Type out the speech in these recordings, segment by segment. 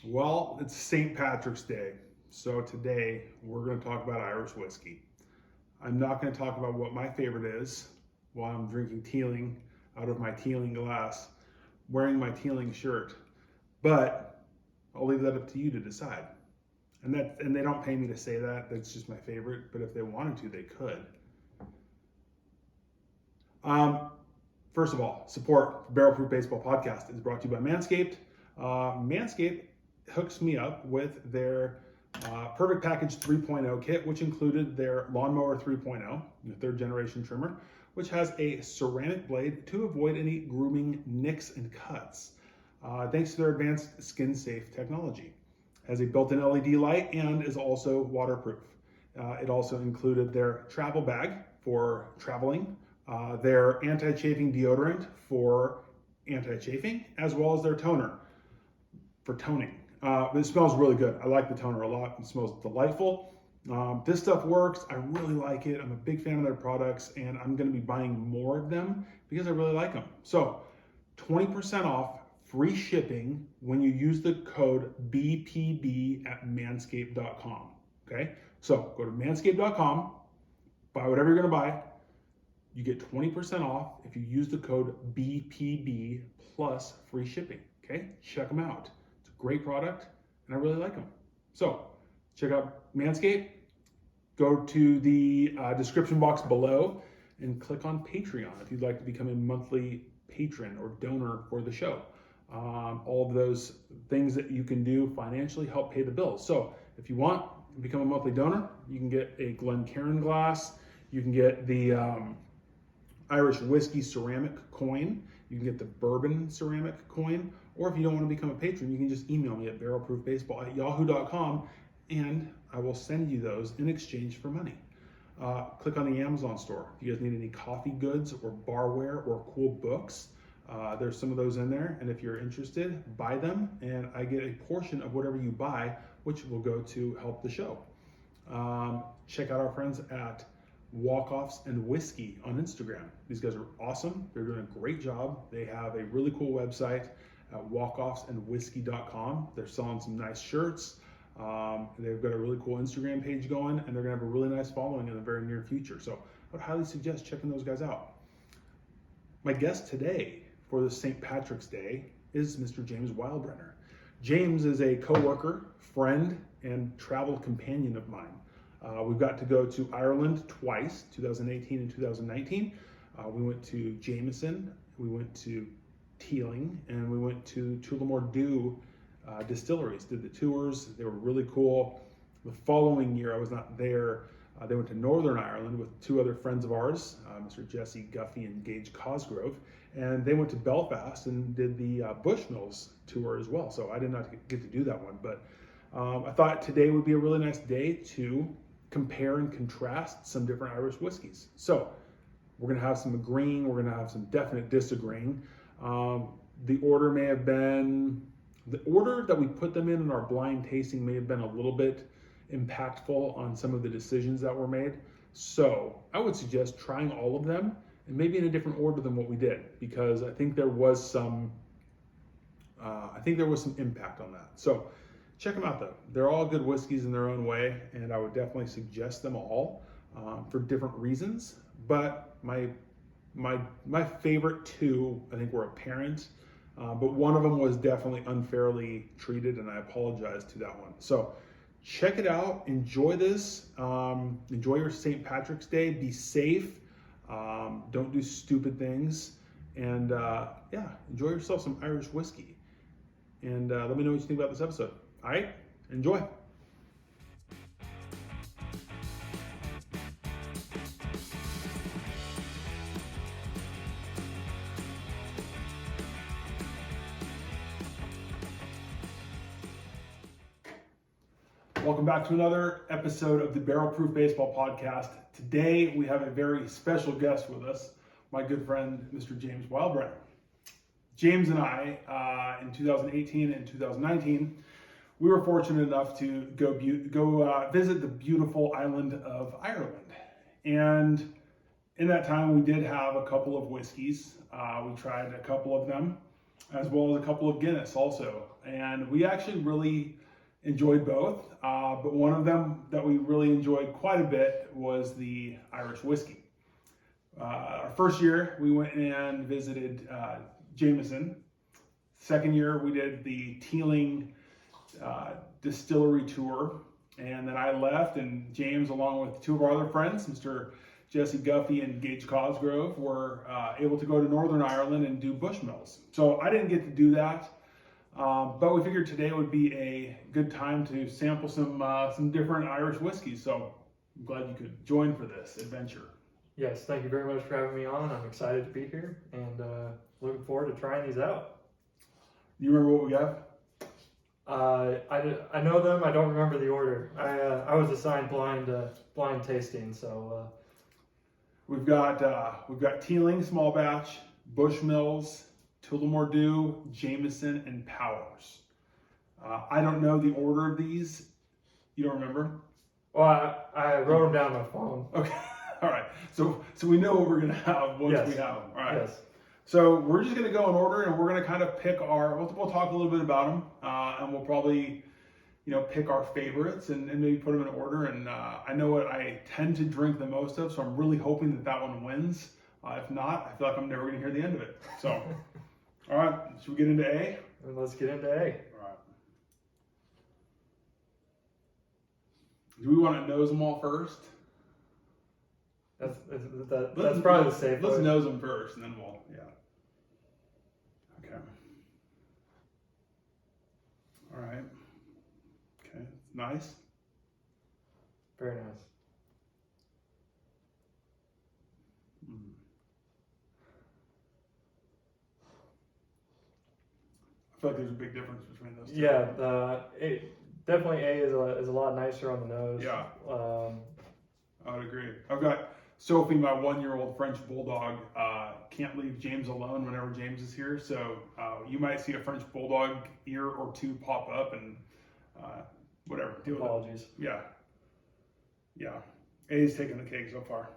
Well, it's St. Patrick's Day, so today we're going to talk about Irish whiskey. I'm not going to talk about what my favorite is while I'm drinking Teeling out of my Teeling glass, wearing my Teeling shirt, but I'll leave that up to you to decide. And they don't pay me to say that. That's just my favorite. But if they wanted to, they could. First of all, support the Barrel Proof Baseball podcast is brought to you by Manscaped. Manscaped hooks me up with their Perfect Package 3.0 kit, which included their Lawnmower 3.0, the third generation trimmer, which has a ceramic blade to avoid any grooming nicks and cuts. Thanks to their advanced skin safe technology. Has a built-in LED light and is also waterproof. It also included their travel bag for traveling, their anti-chafing deodorant for anti-chafing, as well as their toner for toning. It smells really good. I like the toner a lot. It smells delightful. This stuff works. I really like it. I'm a big fan of their products, and I'm going to be buying more of them because I really like them. So 20% off, free shipping when you use the code BPB at manscaped.com. Okay? So go to manscaped.com, buy whatever you're going to buy. You get 20% off if you use the code BPB plus free shipping. Okay? Check them out. It's a great product, and I really like them. So check out Manscaped. Go to the description box below and click on Patreon if you'd like to become a monthly patron or donor for the show. All of those things that you can do financially help pay the bills. So if you want to become a monthly donor, you can get a Glencairn glass. You can get the Irish Whiskey ceramic coin. You can get the bourbon ceramic coin. Or if you don't want to become a patron, you can just email me at barrelproofbaseball@yahoo.com and I will send you those in exchange for money. Click on the Amazon store. If you guys need any coffee goods or barware or cool books, there's some of those in there. And if you're interested, buy them and I get a portion of whatever you buy, which will go to help the show. Check out our friends at Walkoffs and Whiskey on Instagram. These guys are awesome. They're doing a great job. They have a really cool website at walkoffsandwhiskey.com. They're selling some nice shirts. They've got a really cool Instagram page going, and they're gonna have a really nice following in the very near future. So I would highly suggest checking those guys out. My guest today for the St. Patrick's Day is Mr. James Weilbrenner. James is a coworker, friend, and travel companion of mine. We've got to go to Ireland twice, 2018 and 2019. We went to Jameson, we went to Teeling, and we went to Tullamore Dew distilleries, did the tours. They were really cool. The following year, I was not there. They went to Northern Ireland with two other friends of ours, Mr. Jesse Guffey and Gage Cosgrove, and they went to Belfast and did the Bushmills tour as well. So I did not get to do that one, but I thought today would be a really nice day to compare and contrast some different Irish whiskeys. So we're gonna have some agreeing, we're gonna have some definite disagreeing. The order that we put them in our blind tasting may have been a little bit impactful on some of the decisions that were made. So I would suggest trying all of them and maybe in a different order than what we did, because I think there was some impact on that. So check them out though. They're all good whiskeys in their own way, and I would definitely suggest them all for different reasons. But my favorite two, I think, were apparent, but one of them was definitely unfairly treated, and I apologize to that one. So check it out. Enjoy this. Enjoy your St. Patrick's Day. Be safe. Don't do stupid things. And yeah, enjoy yourself some Irish whiskey. And let me know what you think about this episode. All right, enjoy. Welcome back to another episode of the Barrel Proof Baseball podcast. Today we have a very special guest with us, my good friend, Mr. James Weilbrenner. James and I, in 2018 and 2019, we were fortunate enough to go visit the beautiful island of Ireland. And in that time, we did have a couple of whiskeys. We tried a couple of them. as well as a couple of Guinness also. And we actually really enjoyed both, but one of them that we really enjoyed quite a bit was the Irish Whiskey. Our first year, we went and visited Jameson. Second year, we did the Teeling distillery tour, and then I left, and James, along with two of our other friends, Mr. Jesse Guffey and Gage Cosgrove, were able to go to Northern Ireland and do Bushmills. So I didn't get to do that, but we figured today would be a good time to sample some different Irish whiskeys. So I'm glad you could join for this adventure. Yes, thank you very much for having me on. I'm excited to be here and looking forward to trying these out. You remember what we got? I know them. I don't remember the order. I was assigned blind tasting, so We've got Teeling small batch, Bushmills, Tullamore Dew, Jameson, and Powers. I don't know the order of these. You don't remember? Well, I wrote them down on my phone. Okay. All right. So we know what we're gonna have once Yes. we have them. All right. Yes. So we're just gonna go in order, and we're gonna kind of pick we'll talk a little bit about them, and we'll probably, pick our favorites and maybe put them in order. And I know what I tend to drink the most of, so I'm really hoping that one wins. If not, I feel like I'm never gonna hear the end of it. So, all right, should we get into A? And let's get into A. All right. Do we want to nose them all first? That's probably the safe. Let's nose them first, and then yeah. Okay. All right. Okay, nice. Very nice. I feel like there's a big difference between those two. Yeah, definitely A is a lot nicer on the nose. Yeah. I would agree. I've got Sophie, my 1-year-old French bulldog, can't leave James alone whenever James is here. So you might see a French bulldog ear or two pop up, and whatever. Deal with it. Apologies. Yeah. Yeah. A's taking the cake so far.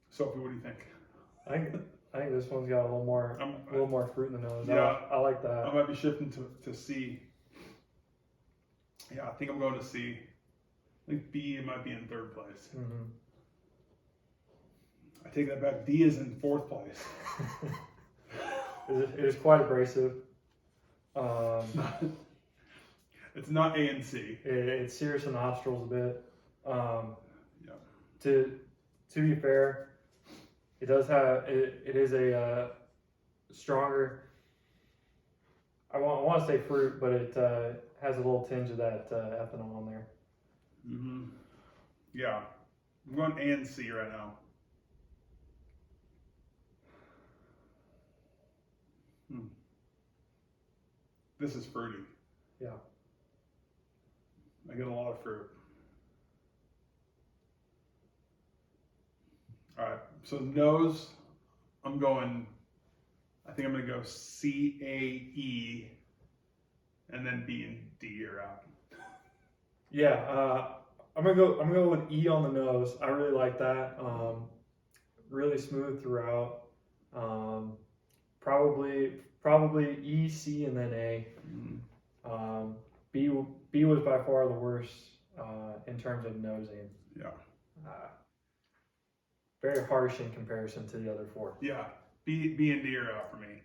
Sophie, what do you think? I think this one's got a little more fruit in the nose. Yeah. I like that. I might be shifting to C. Yeah, I think I'm going to C. I think B might be in third place. Mm-hmm. I take that back. D is in fourth place. It is quite abrasive. It's not A and C. It's serious in the nostrils a bit. Yeah. To be fair, it does have it is a stronger. I want to say fruit, but it has a little tinge of that ethanol on there. Mm-hmm. Yeah, I'm going A and C right now. This is fruity. Yeah. I get a lot of fruit. All right, so nose, I think I'm gonna go C, A, E, and then B and D are out. Yeah, I'm gonna go with E on the nose. I really like that. Really smooth throughout. Probably E, C, and then A. Mm-hmm. B was by far the worst in terms of nosing. Yeah. Very harsh in comparison to the other four. Yeah, B and D are out for me.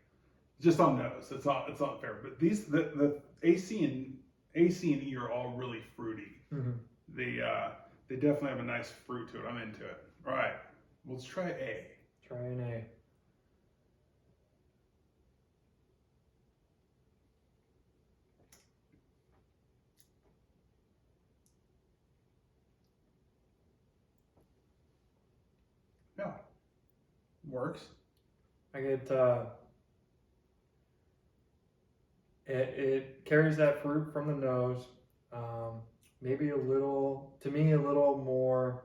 Just on nose, it's not fair. But these the AC and E are all really fruity. Mm-hmm. They definitely have a nice fruit to it. I'm into it. All right, let's try A. Try an A. Yeah, works. I get it carries that fruit from the nose. Maybe a little more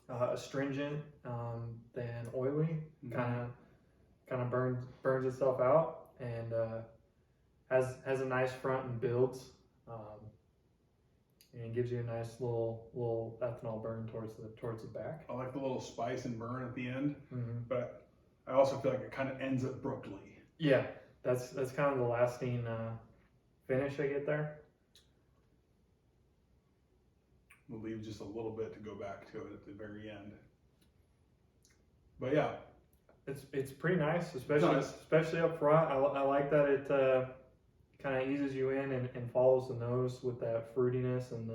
astringent than oily. Mm-hmm. Kind of burns itself out and has a nice front and builds. and gives you a nice little ethanol burn towards the back. I like the little spice and burn at the end, Mm-hmm. but I also feel like it kind of ends abruptly. Yeah, that's kind of the lasting finish I get there. We'll leave just a little bit to go back to it at the very end. But yeah, It's pretty nice, especially up front. I like that it kind of eases you in and follows the nose with that fruitiness and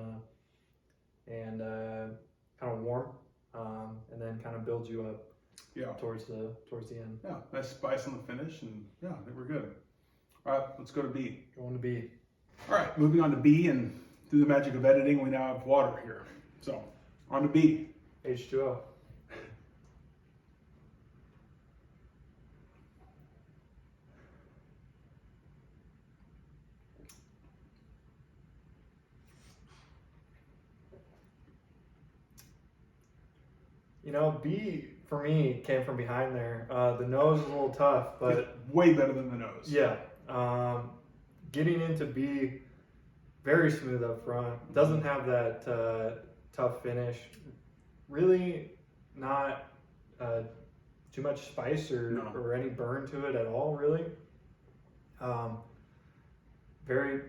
kind of warm, and then kind of builds you up. Yeah. Towards the end. Yeah, nice spice on the finish, and yeah, I think we're good. All right, let's go to B. Going to B. All right, moving on to B, and through the magic of editing, we now have water here. So on to B. H2O. You know, B for me came from behind there. The nose is a little tough, but It's way better than the nose. yeah. Getting into B, very smooth up front. Doesn't have that tough finish. Really not too much spice or any burn to it at all, really. Very,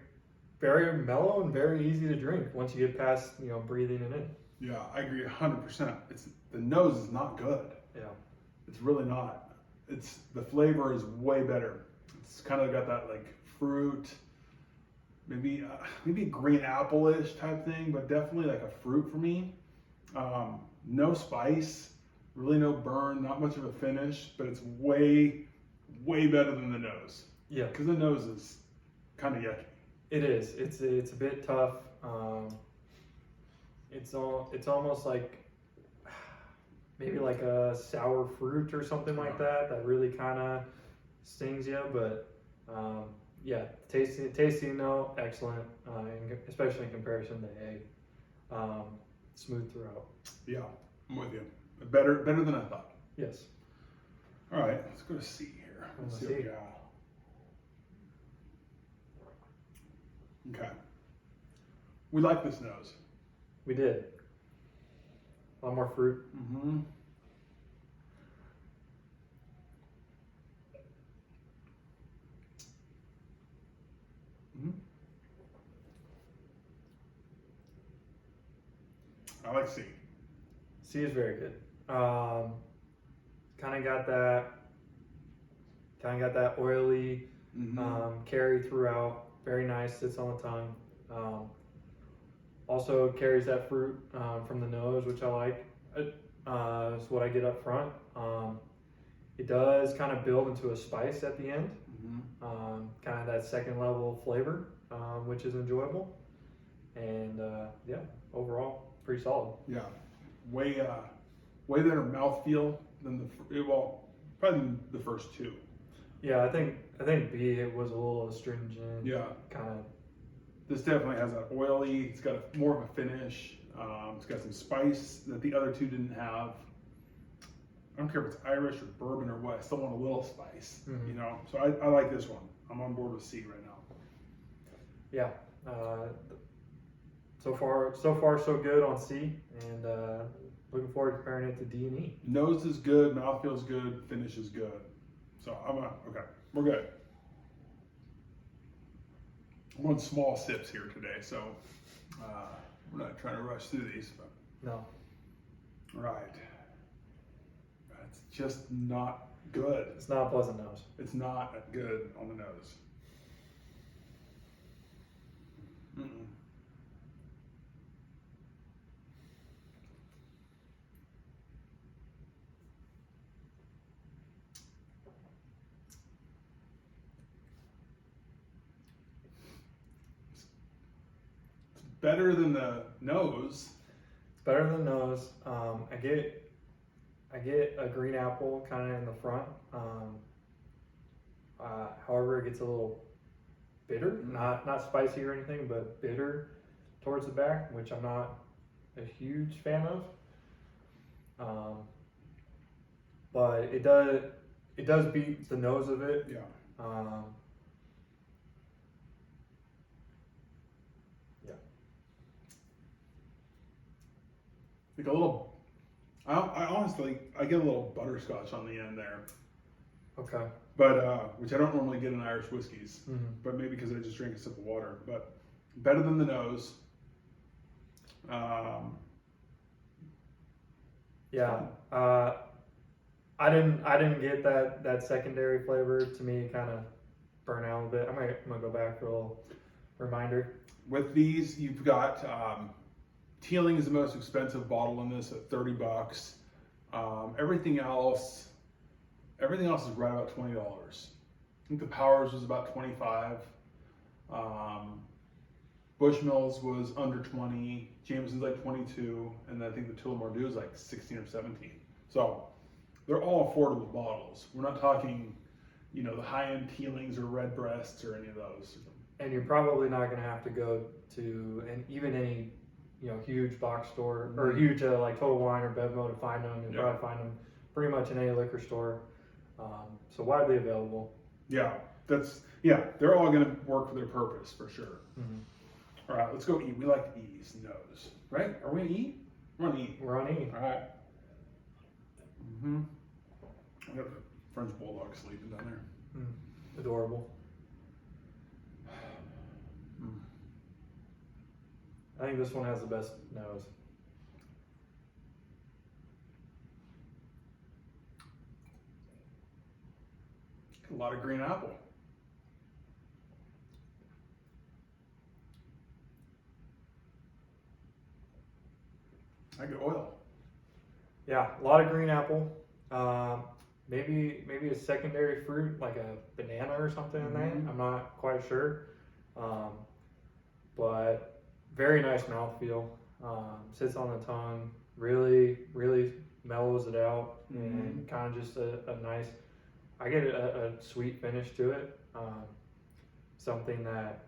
very mellow and very easy to drink once you get past, breathing it in. Yeah, I agree 100%. The nose is not good. Yeah. It's really not. The flavor is way better. It's kind of got that like fruit, maybe green apple-ish type thing, but definitely like a fruit for me. No spice, really no burn, not much of a finish, but it's way, way better than the nose. Yeah. Because the nose is kind of yucky. It is. It's a bit tough. It's almost like maybe like a sour fruit or something like that really kind of stings you. But yeah, tasty note, excellent, especially in comparison to A. Smooth throughout. Yeah, I'm with you. Better than I thought. Yes. All right, let's go to C here. Let's see what we got. Okay. We like this nose. We did. A lot more fruit. Mm-hmm. Mm-hmm. I like C. C is very good. Kind of got that oily carry throughout. Very nice. Sits on the tongue. Also carries that fruit from the nose, which I like. It's what I get up front. It does kind of build into a spice at the end. Kind of that second level flavor, which is enjoyable. And yeah, overall, pretty solid. Yeah, way better mouthfeel than probably the first two. Yeah, I think B it was a little astringent. Yeah, kind of. This definitely has that oily. It's got more of a finish. It's got some spice that the other two didn't have. I don't care if it's Irish or bourbon or what. I still want a little spice, So I like this one. I'm on board with C right now. Yeah. So far so good on C, and looking forward to comparing it to D and E. Nose is good, mouth feels good, finish is good. So okay, we're good. I'm on small sips here today, so we're not trying to rush through these. But No. Right. It's just not good. It's not a pleasant nose. It's not good on the nose. Mm-mm. Better than the nose. It's better than nose. I get a green apple kind of in the front. However, it gets a little bitter, not spicy or anything, but bitter towards the back, which I'm not a huge fan of. But it does beat the nose of it. Yeah. like a little. I honestly I get a little butterscotch on the end there, Okay. but which I don't normally get in Irish whiskeys, Mm-hmm. but maybe because I just drank a sip of water. But better than the nose. Yeah. I didn't get that secondary flavor. To me, it kind of burnt out a bit. I'm gonna go back for a little reminder. With these, you've got Teeling is the most expensive bottle in this at $30. Everything else is right about $20. I think the Powers was about 25. Bushmills was under 20. Jameson's like 22, and then I think the Tullamore is like 16 or 17. So they're all affordable bottles. We're not talking, the high-end Teelings or Redbreasts or any of those. And you're probably not going to have to go to even any huge box store or huge like Total Wine or Bevmo to find them. You'll probably find them pretty much in any liquor store. So widely available. Yeah, they're all going to work for their purpose for sure. Mm-hmm. All right, let's go eat. We like E's nose, right? Are we gonna eat? We're on E. We're on E. All right. I got a French bulldog sleeping down there. Adorable. I think this one has the best nose. A lot of green apple. I get oil. Yeah, a lot of green apple. Maybe a secondary fruit like a banana or something in there. I'm not quite sure. But very nice mouthfeel. Sits on the tongue. Really, really mellows it out, and kind of just a nice. I get a sweet finish to it. Something that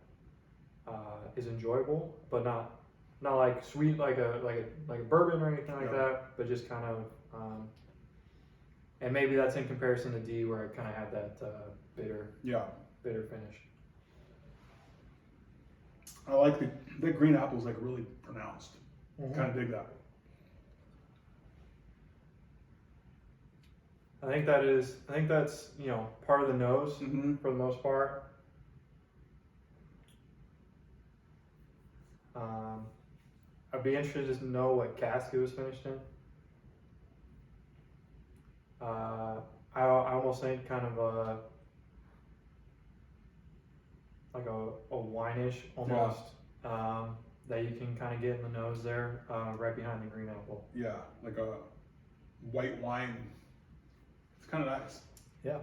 is enjoyable, but not like sweet like a bourbon or anything like that, but just kind of and maybe that's in comparison to D where I kind of had that bitter finish. I like the green apple's like really pronounced. Kind of dig that. I think that's part of the nose for the most part. I'd be interested to know what cask it was finished in. I almost think kind of like a wine-ish almost that you can kind of get in the nose there, right behind the green apple. Yeah, like a white wine. It's kind of nice. Yeah.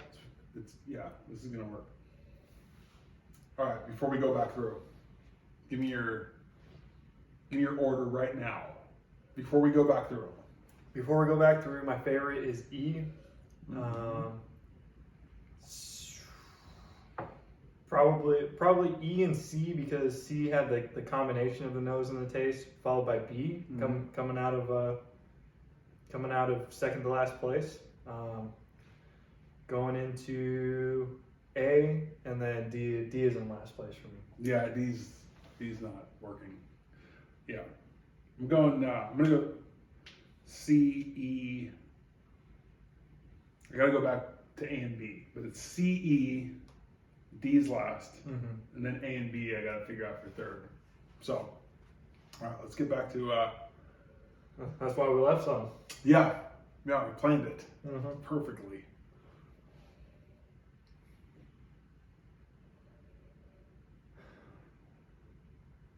This is gonna work. All right, before we go back through, give me your order right now. Before we go back through, My favorite is E. Probably E and C because C had the combination of the nose and the taste, followed by B coming out of second to last place, going into A, and then D is in last place for me. Yeah, D's not working. Yeah, I'm gonna go C, E. I gotta go back to A and B, but it's C, E, D's last, and then A and B I gotta figure out for third. So, all right, let's get back to. That's why we left some. Yeah, we planned it perfectly.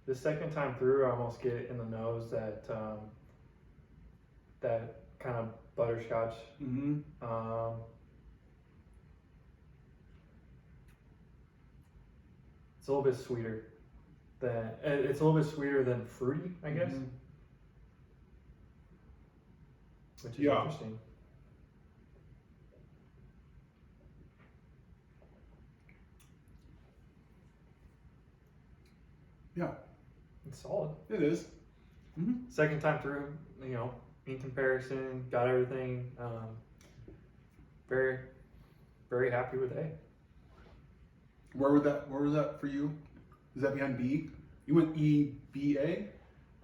The second time through, I almost get in the nose that kind of butterscotch. It's a little bit sweeter than fruity, I guess. Which is interesting. Yeah, It's solid. it is. Second time through, in comparison, got everything. Very, very happy with A. Where was that for you? Is that behind B? You went E, B, A?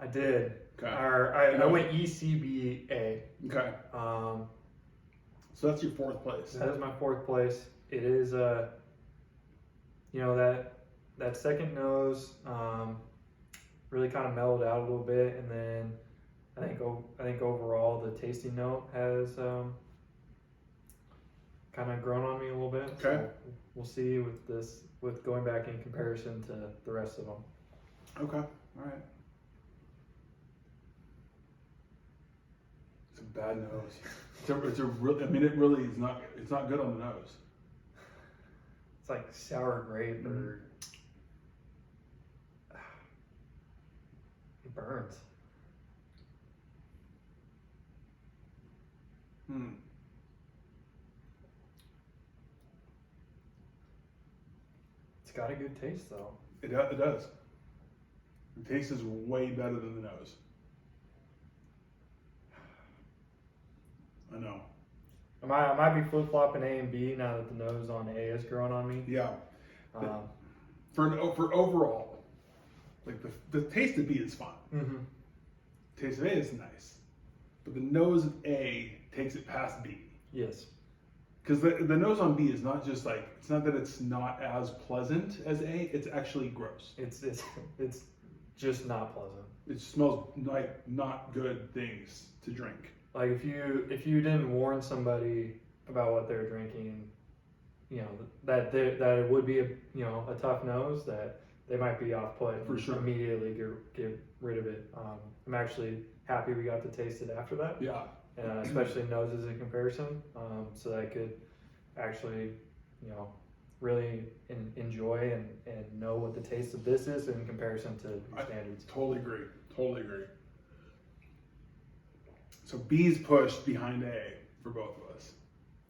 I did. Okay. Or I went ECBA. Okay. So that's your fourth place. That is my fourth place. It is that second nose really kind of mellowed out a little bit, and then I think overall the tasting note has kind of grown on me a little bit. Okay. So we'll see with going back in comparison to the rest of them. Okay. All right. It's a bad nose. It's a really. I mean, it really is not. It's not good on the nose. It's like sour grape or it burns. It's got a good taste though. It does. The taste is way better than the nose. I know. I might be flip flopping A and B now that the nose on A has grown on me. Yeah. For overall, like the taste of B is fine. Mm-hmm. Taste of A is nice, but the nose of A takes it past B. Yes. Because the nose on B is not just like, it's not that it's not as pleasant as A, it's actually gross. It's just not pleasant. It smells like not good things to drink. Like if you didn't warn somebody about what they're drinking, that it would be a tough nose, that they might be off put For sure. Immediately get rid of it. I'm actually happy we got to taste it after that. Yeah. Especially noses in comparison, so that I could actually, really enjoy and know what the taste of this is in comparison to your standards. Totally agree. So B's pushed behind A for both of us.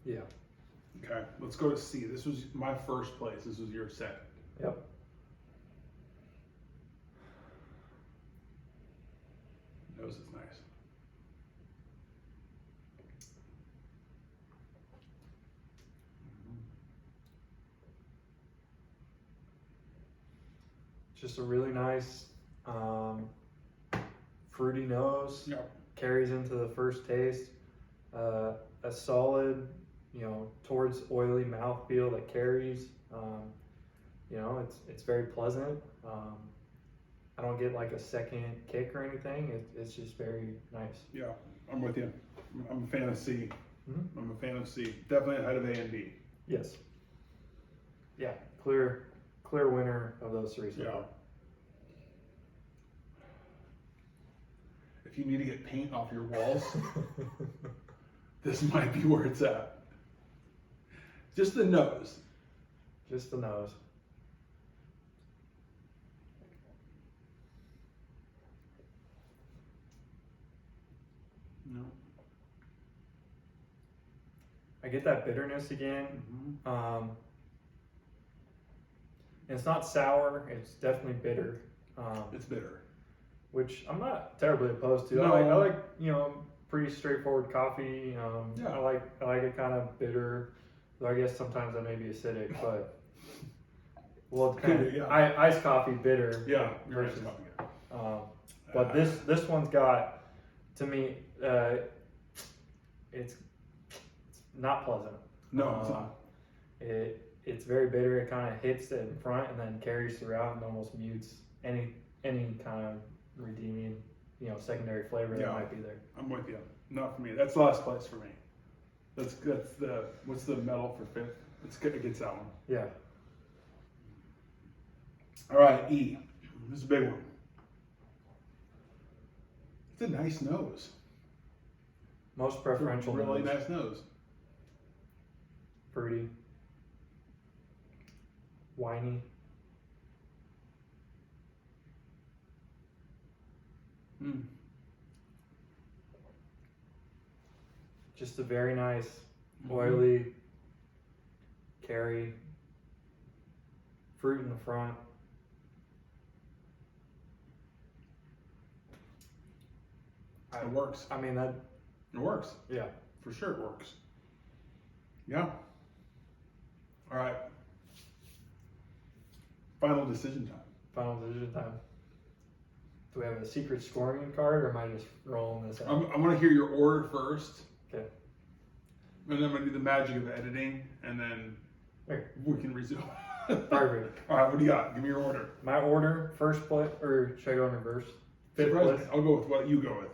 Yeah. Okay, let's go to C. This was my first place. This was your second. Yep. Nose is nice. Just a really nice fruity nose. Yep. Carries into the first taste. A solid, towards oily mouthfeel that carries. It's very pleasant. I don't get like a second kick or anything. It's just very nice. Yeah, I'm with you. I'm a fan of C. Mm-hmm. I'm a fan of C. Definitely ahead of A and B. Yes. Yeah, clear winner of those three. So far. If you need to get paint off your walls, this might be where it's at. Just the nose. Just the nose. No. I get that bitterness again. Mm-hmm. It's not sour. It's definitely bitter. It's bitter. Which I'm not terribly opposed to. No. I like pretty straightforward coffee. Yeah. I like it kind of bitter. Though I guess sometimes I may be acidic, but well, it depends. Yeah. Iced coffee bitter. Yeah. Versus, Yeah. but this one's got, to me, it's not pleasant. No, it's not. It's very bitter. It kind of hits it in front and then carries throughout and almost mutes any kind of redeeming, secondary flavor that might be there. I'm with you. Not for me. That's last place for me. That's the what's the medal for fifth? It gets that one. Yeah. All right, E. This is a big one. It's a nice nose. Most preferential. Really nose. nice nose. Fruity. Winey. Just a very nice, oily, carry, fruit in the front. It works. I mean that. It works. Yeah. For sure it works. Yeah. All right. Final decision time. Final decision time. Do we have a secret scoring card, or am I just rolling this out? I want to hear your order first. Okay. And then I'm going to do the magic of editing, and then we can resume. Perfect. All right, what do you got? Give me your order. My order, first place, or should I go in reverse? Fifth Surprise place. me. I'll go with what you go with.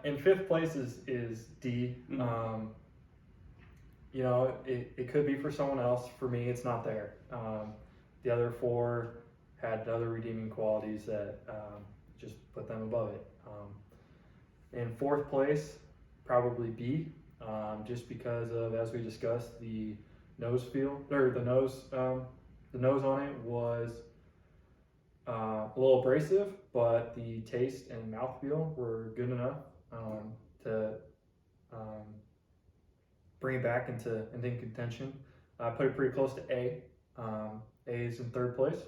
In fifth place is D. Mm-hmm. You know, it could be for someone else. For me, it's not there. The other four had other redeeming qualities that just put them above it. In fourth place, probably B, just because of, as we discussed, the nose feel, or the nose on it was a little abrasive, but the taste and mouthfeel were good enough to bring it back into contention. I put it pretty close to A. A is in third place.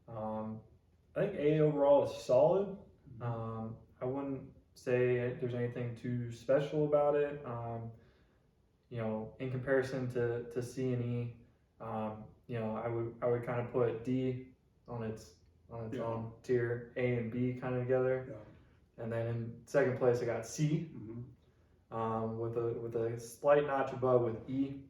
I think A overall is solid. I wouldn't say there's anything too special about it. You know, in comparison to C and E, you know, I would kind of put D on its own tier, A and B kind of together. Yeah. And then in second place, I got C, with a slight notch above with E.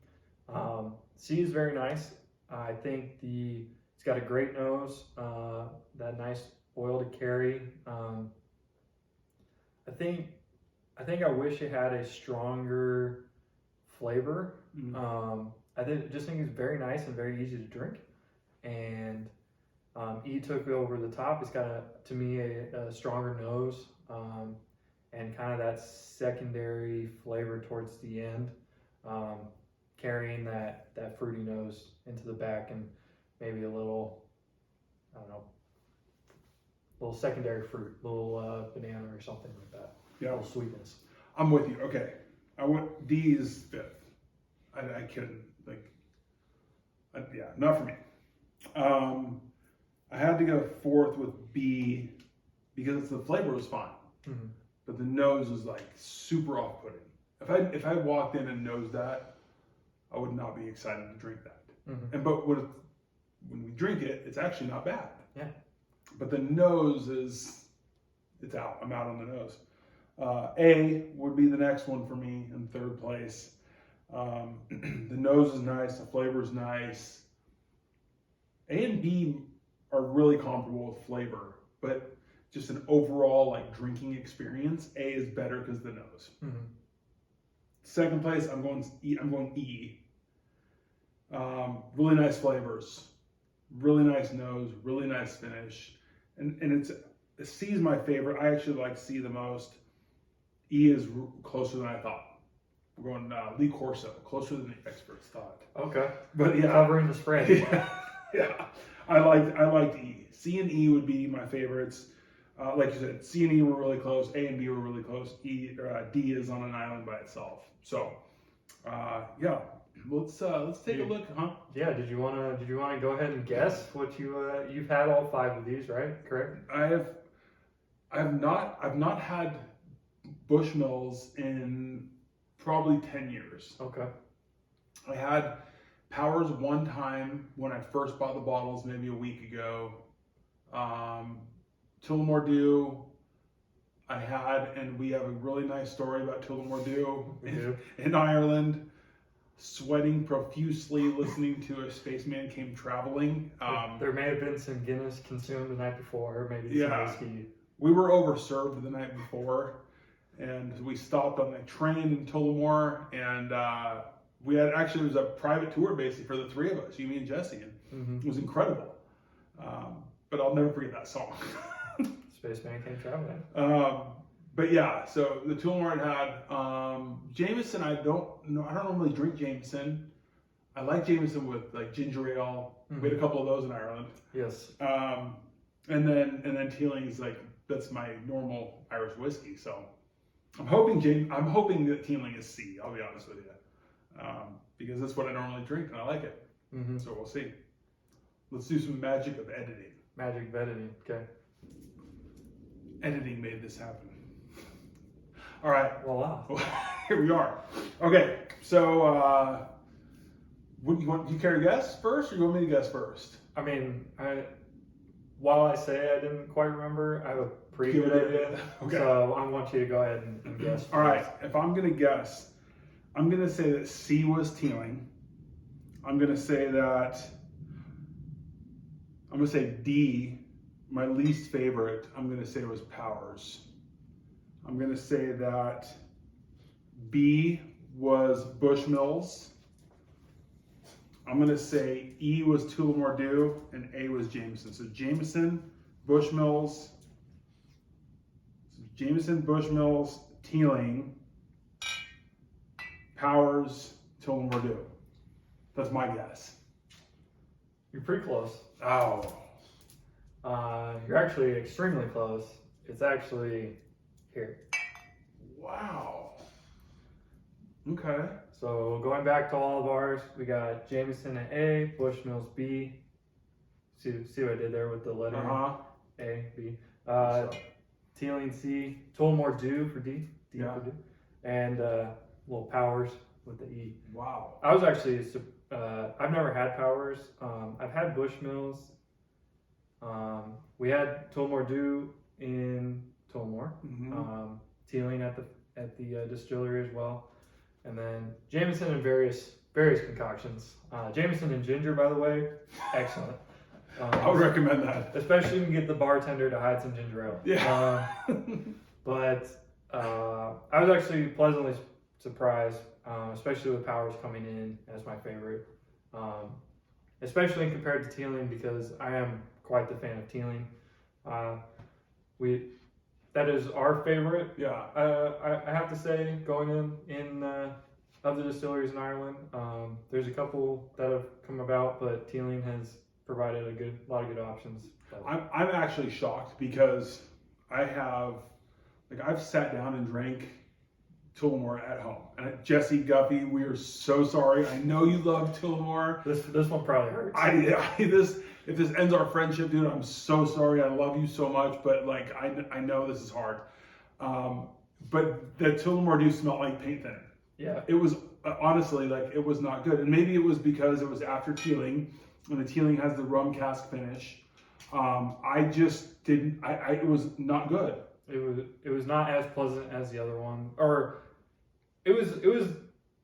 C is very nice. I think it's got a great nose, that nice oil to carry. I think I wish it had a stronger flavor. I just think it's very nice and very easy to drink. And E took it over the top. It's got to me a stronger nose, and kind of that secondary flavor towards the end, carrying that fruity nose into the back, and maybe a little, I don't know, little secondary fruit, little banana or something like that. Yeah. A little sweetness. I'm with you. Okay. D is fifth. I couldn't, not for me. I had to go fourth with B because the flavor was fine, but the nose was like super off-putting. If I walked in and nosed that, I would not be excited to drink that. But when we drink it, it's actually not bad. Yeah. But the nose it's out. I'm out on the nose. A would be the next one for me in third place. The nose is nice. The flavor is nice. A and B are really comparable with flavor, but just an overall drinking experience, A is better because of the nose. Second place, I'm going E. Really nice flavors, really nice nose, really nice finish, and C is my favorite. I actually like C the most. E is closer than I thought. We're going Lee Corso, closer than the experts thought. Okay. But yeah, Covering the spread. yeah. I liked E. C and E would be my favorites. Like you said, C and E were really close. A and B were really close. D is on an island by itself. So, yeah. Let's take a look, huh? Yeah. Did you wanna go ahead and guess what you've had all 5 of these, right? Correct. I've not had Bushmills in probably 10 years. Okay. I had Powers one time when I first bought the bottles, maybe a week ago. Tullamore Dew, I had, and we have a really nice story about Tullamore Dew in Ireland. Sweating profusely listening to A Spaceman Came Traveling. There may have been some Guinness consumed the night before, maybe some whiskey. We were overserved the night before, and we stopped on the train in Tullamore, and we had it was a private tour basically for the 3 of us, you, me, and Jesse, and it was incredible. But I'll never forget that song. Spaceman Came Traveling. But yeah, so the Tullamore had Jameson. I don't normally drink Jameson. I like Jameson with ginger ale. We had a couple of those in Ireland. Yes. And then Teeling's that's my normal Irish whiskey. So I'm hoping that Teeling is C. I'll be honest with you, because that's what I normally drink and I like it. So we'll see. Let's do some magic of editing. Magic of editing. Okay. Editing made this happen. All right. Voila. Here we are. Okay. So, do you care to guess first, or you want me to guess first? I mean, while I say I didn't quite remember, I have a pretty good idea. Okay. So I want you to go ahead and guess. All right. If I'm gonna guess, I'm gonna say that C was Teeling. I'm gonna say D. My least favorite, I'm gonna say was Powers. I'm gonna say that B was Bushmills. I'm gonna say E was Tullamore Dew and A was Jameson. So Jameson, Bushmills, Teeling, Powers, Tullamore Dew. That's my guess. You're pretty close. Oh. You're actually extremely close. It's actually here. Wow. Okay. So going back to all of ours, we got Jameson at A, Bushmills B. See what I did there with the letter A, B. Teeling C, Tullamore Dew for D. D Yeah. for Dew. And little Powers with the E. Wow. I was actually, I've never had Powers. I've had Bushmills. We had Tullamore Dew in Tullamore. Mm-hmm. Teeling at the distillery as well. And then Jameson and various concoctions. Jameson and ginger, by the way, excellent. I would recommend that. Especially when you get the bartender to hide some ginger ale. Yeah. But I was actually pleasantly surprised, especially with Powers coming in as my favorite. Especially compared to Teeling, because I am quite the fan of Teeling. That is our favorite. Yeah. I have to say, going in of the distilleries in Ireland, there's a couple that have come about, but Teeling has provided a lot of good options. I'm actually shocked because I've sat down and drank Tullamore at home. And Jesse Guffey, we are so sorry. I know you love Tullamore. This one probably hurts. If this ends our friendship, dude, I'm so sorry. I love you so much, but like I know this is hard. But the Tullamore Dew smelled like paint thinner. Yeah. It was honestly like it was not good, and maybe it was because it was after Teeling, and the Teeling has the rum cask finish. I just didn't. It was not good. It was not as pleasant as the other one, or it was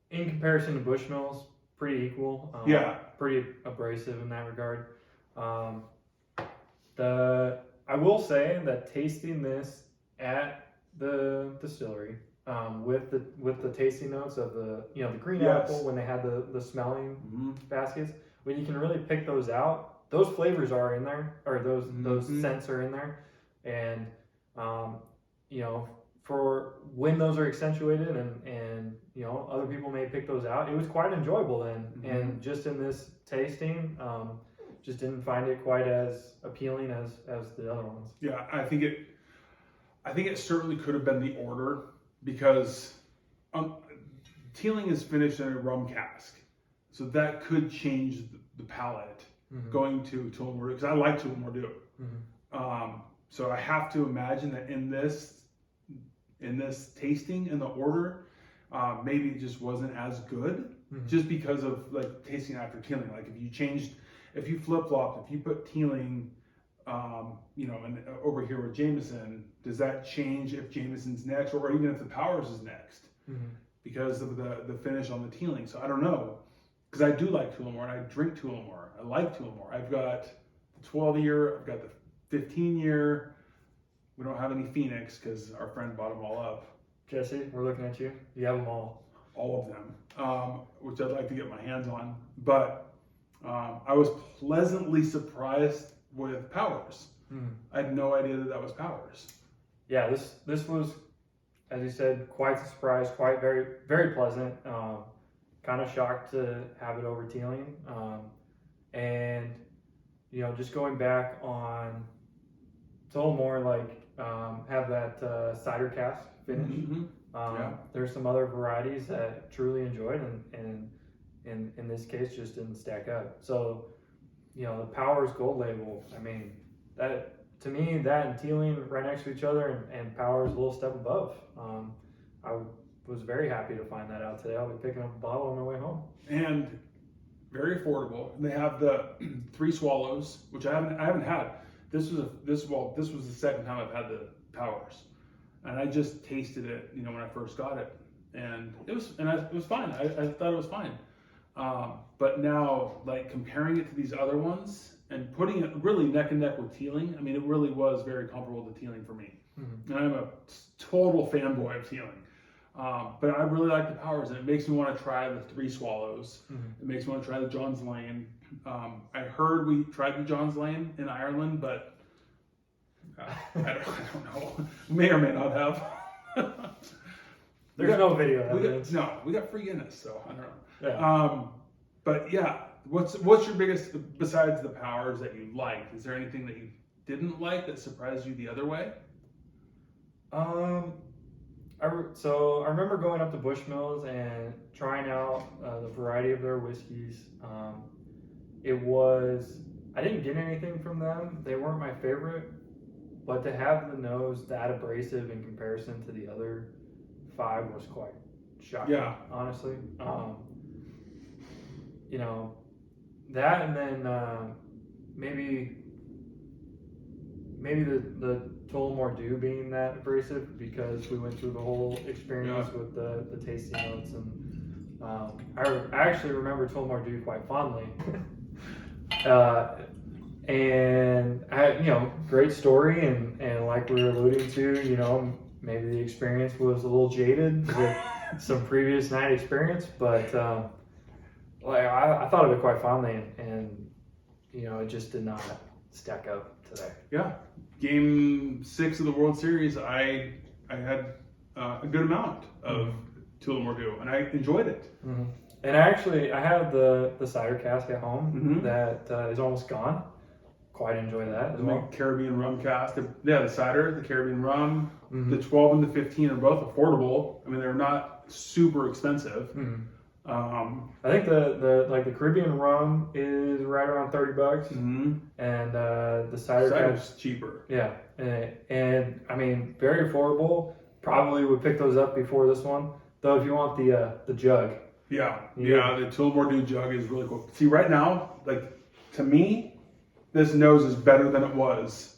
in comparison to Bushmills pretty equal. Yeah. Pretty abrasive in that regard. I will say that tasting this at the distillery, with the tasting notes of the green apple when they had the smelling baskets, when you can really pick those out, those flavors are in there, or those scents are in there, and for when those are accentuated and other people may pick those out, it was quite enjoyable then. And just in this tasting, just didn't find it quite as appealing as the other ones. Yeah, I think it certainly could have been the order, because Teeling is finished in a rum cask, so that could change the palate going to Tullamore Dew, because I like Tullamore Dew. So I have to imagine that in this tasting, in the order, maybe it just wasn't as good, just because of like tasting after Teeling. Like if you flip-flopped, if you put Teeling, and over here with Jameson, does that change if Jameson's next, or even if the Powers is next, because of the finish on the Teeling? So I don't know, because I do like Tullamore, and I drink Tullamore. I like Tullamore. I've got the 12-year, I've got the 15-year. We don't have any Phoenix because our friend bought them all up. Jesse, we're looking at you. You have them all. All of them, which I'd like to get my hands on. But I was pleasantly surprised with Powers. I had no idea that was Powers. Yeah, this was, as you said, quite a surprise, quite very, very pleasant. Kind of shocked to have it over Teeling. And, just going back on Tullamore, have that cider cask finish. There's some other varieties that truly enjoyed, and in this case just didn't stack up. So, the Powers Gold Label, I mean, that to me, that and Teeling right next to each other, and Powers a little step above. I was very happy to find that out today. I'll be picking up a bottle on my way home. And very affordable. And they have the 3 Swallows, which I haven't had. this was the second time I've had the Powers, and I just tasted it, you know, when I first got it, and it was fine. I thought it was fine. But now, like, comparing it to these other ones and putting it really neck and neck with Teeling, I mean, it really was very comparable to Teeling for me. And I'm a total fanboy of Teeling. But I really like the Powers, and it makes me want to try the 3 Swallows. It makes me want to try the John's Lane. I heard we tried the John's Lane in Ireland, but I don't know. May or may not have. There's no video evidence. We got free Guinness, so I don't know. Yeah. But yeah, what's your biggest, besides the Powers, that you liked? Is there anything that you didn't like that surprised you the other way? So I remember going up to Bushmills and trying out the variety of their whiskeys. I didn't get anything from them. They weren't my favorite, but to have the nose that abrasive in comparison to the other 5 was quite shocking. Yeah. Honestly. You know, that, and then maybe the Tullamore Dew being that abrasive, because we went through the whole experience with the tasting notes, and I actually remember Tullamore Dew quite fondly. And great story, and like we were alluding to, you know, maybe the experience was a little jaded with some previous night experience, but I thought of it quite fondly, and you know, it just did not stack up today. Yeah, Game 6 of the World Series, I had a good amount of Tullamore Dew, and I enjoyed it. And I have the cider cask at home that is almost gone. Quite enjoy that as well. Caribbean rum cask. The cider, the Caribbean rum, the 12 and the 15 are both affordable. I mean, they're not super expensive. I think the Caribbean rum is right around $30, and the cider's cheaper. Yeah, and I mean, very affordable. Probably would pick those up before this one, though. If you want the jug. Yeah, the Tullamore Dew jug is really cool. See, right now, like, to me, this nose is better than it was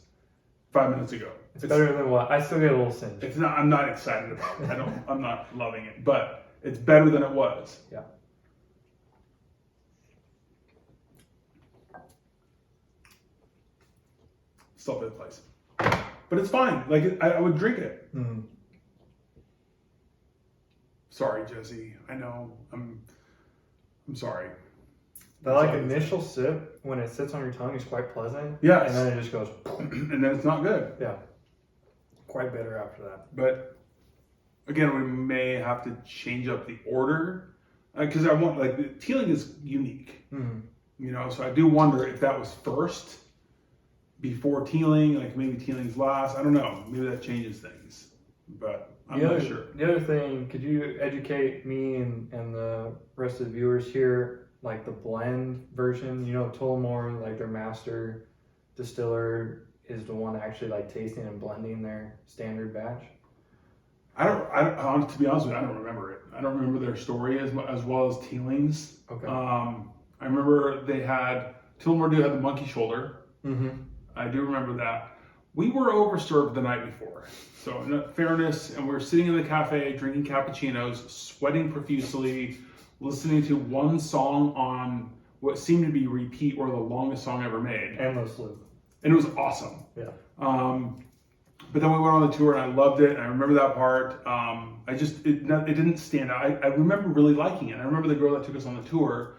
5 minutes ago. It's better than what? I still get a little singe. It's not. I'm not excited about it. I'm not loving it, but it's better than it was. Yeah. Still fifth place, but it's fine. Like, I would drink it. Sorry, Jesse. I know. I'm sorry. The initial sip, when it sits on your tongue, is quite pleasant. Yes. And then it just goes, and then it's not good. Yeah. Quite bitter after that. But again, we may have to change up the order, because I want, like, Teeling is unique. You know, so I do wonder if that was first before Teeling, like maybe Teeling's last. I don't know. Maybe that changes things, but I'm not sure. The other thing, could you educate me and the rest of the viewers here? Like the blend version, you know, Tullamore, like their master distiller, is the one actually like tasting and blending their standard batch. To be honest with you, I don't remember it. I don't remember their story as well as Teeling's. Okay. I remember they had, Tullamore Dew had the monkey shoulder. I do remember that. We were overserved the night before. So in fairness, and we were sitting in the cafe drinking cappuccinos, sweating profusely, listening to one song on what seemed to be repeat, or the longest song ever made. Endlessly. And it was awesome. Yeah. But then we went on the tour, and I loved it. And I remember that part. It didn't stand out. I remember really liking it. I remember the girl that took us on the tour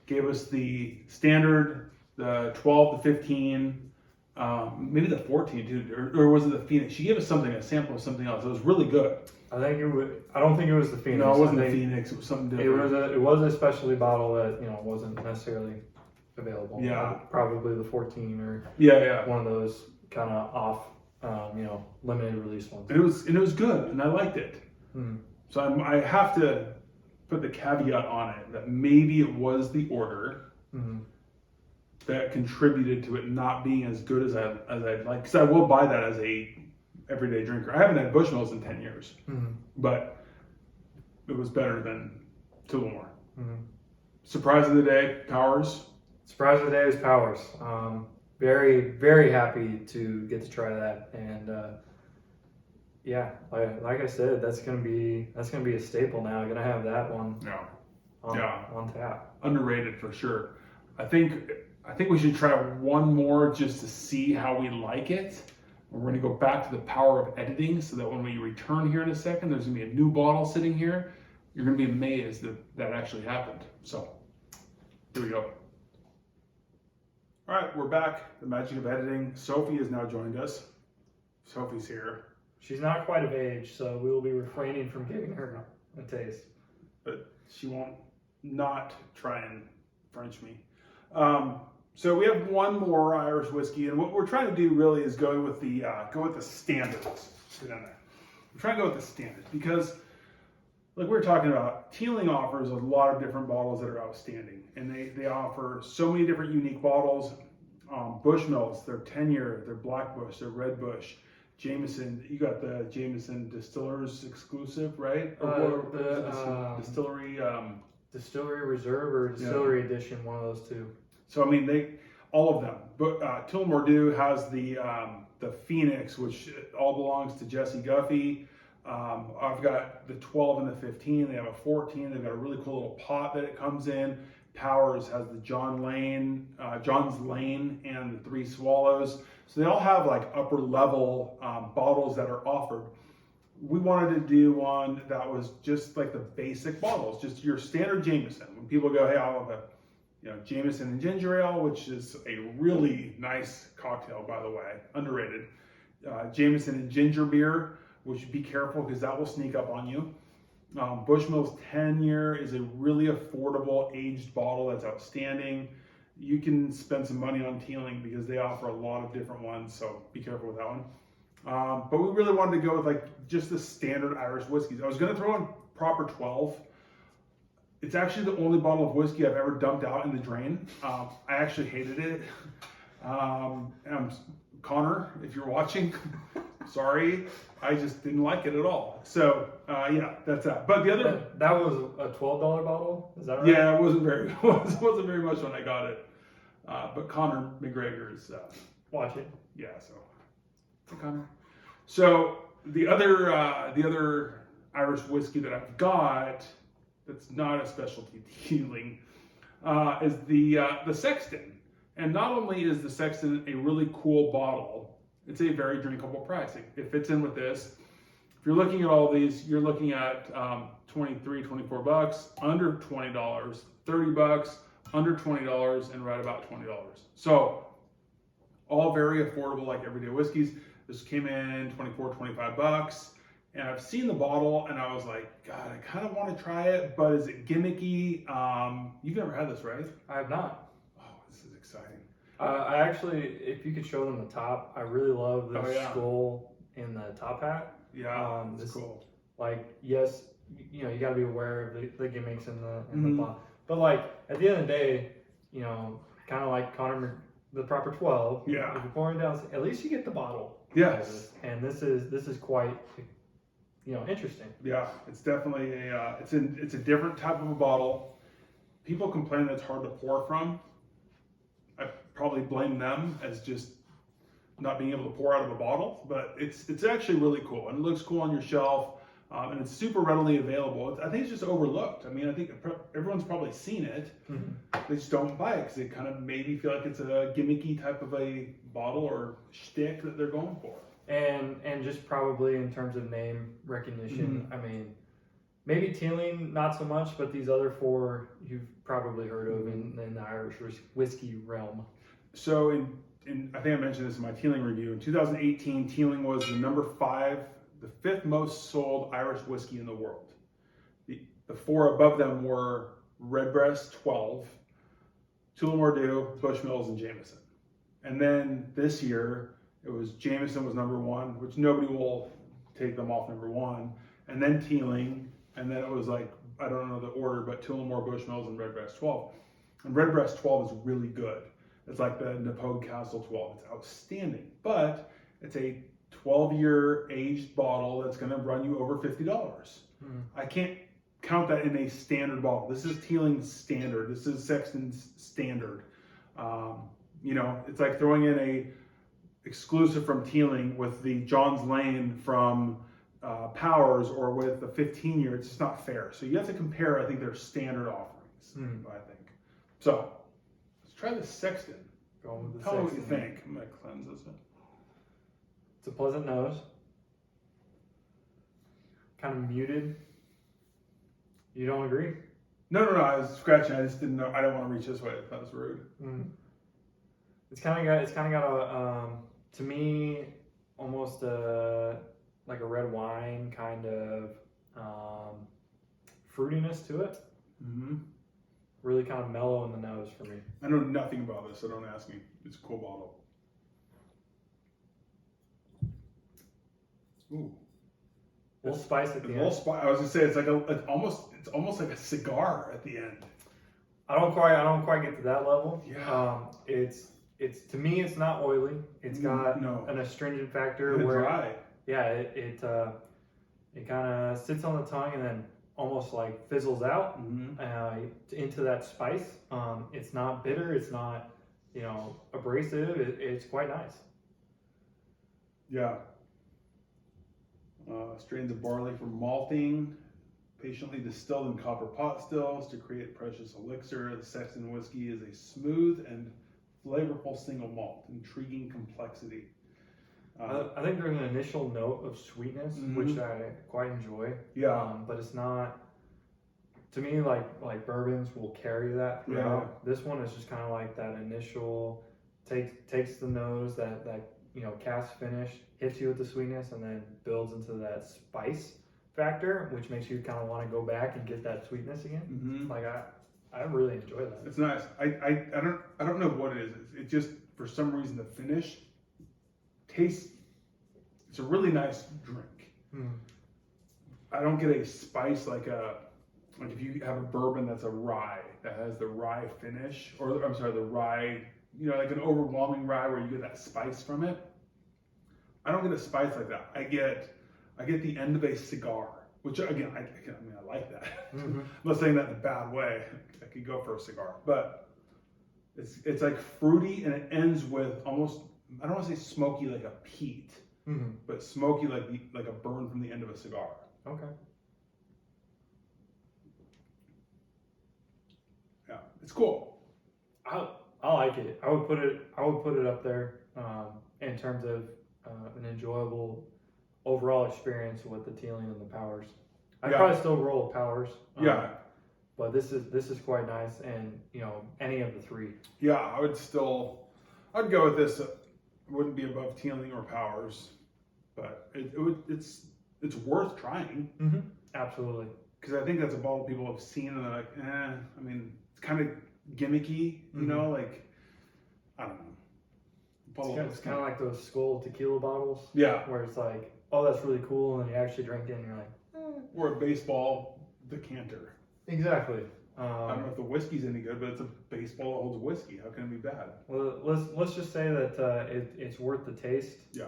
gave us the standard, the 12, the 15, maybe the 14 too, or was it the Phoenix? She gave us something, a sample of something else. It was really good. I don't think it was the Phoenix. No, it wasn't the Phoenix. It was something different. It was a specialty bottle that, you know, wasn't necessarily available. Yeah. Probably the 14 or one of those kind of off, limited release ones. And it was good, and I liked it. So I have to put the caveat on it that maybe it was the order that contributed to it not being as good as I'd like. Because I will buy that as a everyday drinker. I haven't had Bushmills in 10 years, but it was better than Tullamore. Surprise of the day, Powers. Surprise of the day is Powers. very, very happy to get to try that. And yeah, like I said, that's gonna be a staple now. I'm gonna have that one Yeah. on tap. Underrated for sure. I think we should try one more just to see how we like it. We're going to go back to the power of editing so that when we return here in a second, there's going to be a new bottle sitting here. You're going to be amazed that that actually happened. So here we go. All right, we're back. The magic of editing. Sophie has now joined us. Sophie's here. She's not quite of age, so we will be refraining from giving her a taste. But she won't not try and French me. So we have one more Irish whiskey, and what we're trying to do really is go with the standards. Sit down there. We're trying to go with the standards because, like we were talking about, Teeling offers a lot of different bottles that are outstanding, and they offer so many different unique bottles. Bushmills, they're 10-year, they're Black Bush, they're Red Bush. Jameson, you got the Jameson Distillers exclusive, right? Or distillery. Distillery Reserve or Distillery Edition, one of those two. So I mean, all of them. But Tullamore has the Phoenix, which all belongs to Jesse Guffey. I've got the 12 and the 15. They have a 14. They've got a really cool little pot that it comes in. Powers has the John's Lane, and the Three Swallows. So they all have like upper level bottles that are offered. We wanted to do one that was just like the basic bottles, just your standard Jameson. When people go, hey, I'll have a Jameson and ginger ale, which is a really nice cocktail, by the way, underrated. Jameson and ginger beer, which be careful because that will sneak up on you. Bushmills 10-year is a really affordable aged bottle that's outstanding. You can spend some money on Teeling because they offer a lot of different ones, so be careful with that one. But we really wanted to go with like just the standard Irish whiskeys. I was going to throw in Proper 12. It's actually the only bottle of whiskey I've ever dumped out in the drain. I actually hated it. Connor, if you're watching, sorry, I just didn't like it at all. So yeah, that's that. But the other that was a $12 bottle. Is that right? Yeah, it wasn't very much when I got it. But Connor McGregor is watching. Yeah, so hey, Connor. So the other Irish whiskey that I've got that's not a specialty Teeling is the Sexton. And not only is the Sexton a really cool bottle, it's a very drinkable price. It fits in with this. If you're looking at all these, you're looking at $23, $24, under $20, $30, under $20, and right about $20. So all very affordable, like everyday whiskeys. This came in $24, $25. And I've seen the bottle and I was like, God, I kind of want to try it, but is it gimmicky? You've never had this, right? I have not. Oh, this is exciting. I actually, if you could show them the top, I really love the Oh, yeah. skull in the top hat. Yeah, this is cool. Like, yes, you got to be aware of the gimmicks in the Mhm. bottle. But like, at the end of the day, kind of like the Proper 12. Yeah. If you're pouring down, at least you get the bottle. Yes. And this is quite, interesting. Yeah, it's definitely it's a different type of a bottle. People complain that it's hard to pour from. I probably blame them as just not being able to pour out of a bottle, but it's actually really cool and it looks cool on your shelf, and it's super readily available. I think it's just overlooked. I mean, I think everyone's probably seen it. Mm-hmm. They just don't buy it because they kind of maybe feel like it's a gimmicky type of a bottle or shtick that they're going for. And just probably in terms of name recognition, I mean, maybe Teeling not so much, but these other four you've probably heard of in the Irish whiskey realm. So I think I mentioned this in my Teeling review. In 2018, Teeling was the fifth most sold Irish whiskey in the world. The four above them were Redbreast 12, Tullamore, Bushmills, and Jameson. And then this year, it was Jameson was number one, which nobody will take them off number one. And then Teeling, and then it was like, I don't know the order, but Tullamore, Bushmills, and Redbreast 12. And Redbreast 12 is really good. It's like the Napogue Castle 12. It's outstanding, but it's a 12-year aged bottle that's going to run you over $50. I can't count that in a standard bottle. This is Teeling's standard. This is Sexton's standard. You know, it's like throwing in a exclusive from Teeling with the John's Lane from Powers or with the 15-year. It's just not fair. So you have to compare, I think, their standard offerings, I think. So let's try the Sexton. Going with the Tell me what you Sexton. think. I'm going to cleanse this. It's a pleasant nose. Kind of muted. You don't agree? No, I was scratching. I just didn't know. I don't want to reach this way. That was rude. It's kind of got a to me almost like a red wine kind of fruitiness to it. Really kind of mellow in the nose for me. I know nothing about this, so don't ask me. It's a cool bottle. Ooh. A little spice at the end. I was gonna say it's almost like a cigar at the end. I don't quite get to that level. Yeah. It's to me it's not oily. It's got an astringent factor It's where dry. it kind of sits on the tongue and then almost like fizzles out into that spice. It's not bitter. It's not abrasive. It's quite nice. Yeah. Strains of barley for malting, patiently distilled in copper pot stills to create precious elixir. The Sexton whiskey is a smooth and flavorful single malt, intriguing complexity. I think there's an initial note of sweetness, which I quite enjoy. Yeah. But it's not, to me, like bourbons will carry that throughout. Yeah. This one is just kind of like that initial, takes the nose, that cast finish, hits you with the sweetness, and then builds into that spice factor, which makes you kind of want to go back and get that sweetness again. Like I really enjoy that. It's nice. I don't know what it is. It just, for some reason, the finish tastes. It's a really nice drink. I don't get a spice like if you have a bourbon that's a rye that has the rye finish, or I'm sorry, the rye, like an overwhelming rye where you get that spice from it. I don't get a spice like that. I get the end of a cigar, which again, I like that. I'm not saying that in a bad way. I could go for a cigar, but it's like fruity, and it ends with almost, I don't want to say smoky like a peat, but smoky like a burn from the end of a cigar. Okay. Yeah, it's cool. I like it. I would put it up there in terms of an enjoyable overall experience with the Teeling and the Powers. I'd probably still roll Powers. But this is quite nice, and any of the three. Yeah, I'd go with this. It wouldn't be above Teeling or Powers, but it's worth trying. Absolutely. Because I think that's a bottle people have seen and they're like, I mean, it's kind of gimmicky, like, I don't know. It's kind of like those Skull tequila bottles. Yeah. Where it's like, oh, that's really cool, and then you actually drink it and you're like, Or a baseball decanter. Exactly. I don't know if the whiskey's any good, but it's a baseball that holds whiskey. How can it be bad? Well, let's just say that it's worth the taste. Yeah.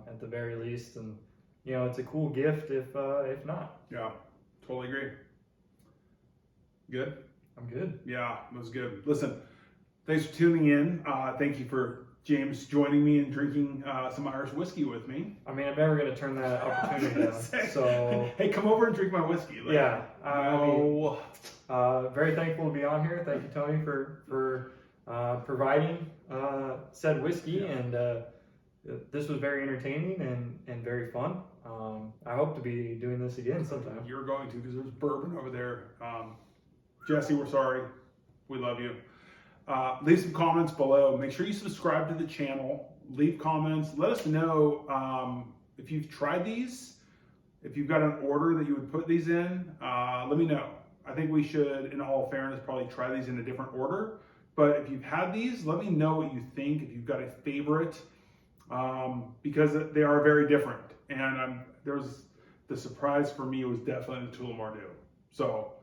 At the very least, and it's a cool gift if not. Yeah, totally agree. Good. I'm good. Yeah, it was good. Listen, thanks for tuning in. Thank you for James joining me and drinking some Irish whiskey with me. I mean, I'm never going to turn that opportunity down. So hey, come over and drink my whiskey. Yeah. Very thankful to be on here. Thank you, Tony, for providing said whiskey, and this was very entertaining and very fun. I hope to be doing this again sometime. You're going to, because there's bourbon over there. Jesse, we're sorry. We love you. Leave some comments below. Make sure you subscribe to the channel. Leave comments. Let us know if you've tried these. If you've got an order that you would put these in, let me know. I think we should, in all fairness, probably try these in a different order. But if you've had these, let me know what you think. If you've got a favorite, because they are very different. And the surprise for me was definitely the Tullamore Dew. So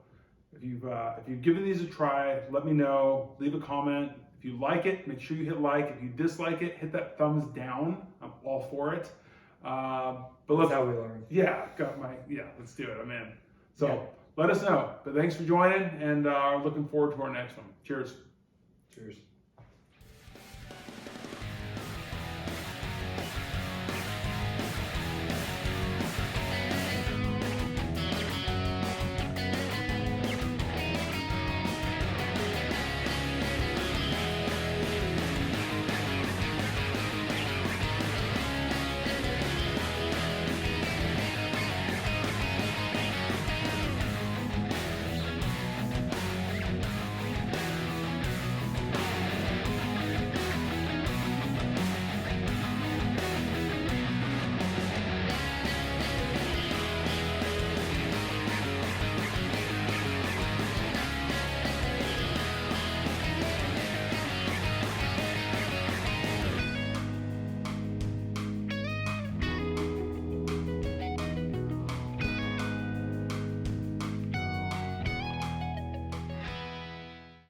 if you've given these a try, let me know. Leave a comment. If you like it, make sure you hit like. If you dislike it, hit that thumbs down. I'm all for it. But that's how we learn. Yeah, let's do it. I'm in. So let us know. But thanks for joining, and looking forward to our next one. Cheers. Cheers.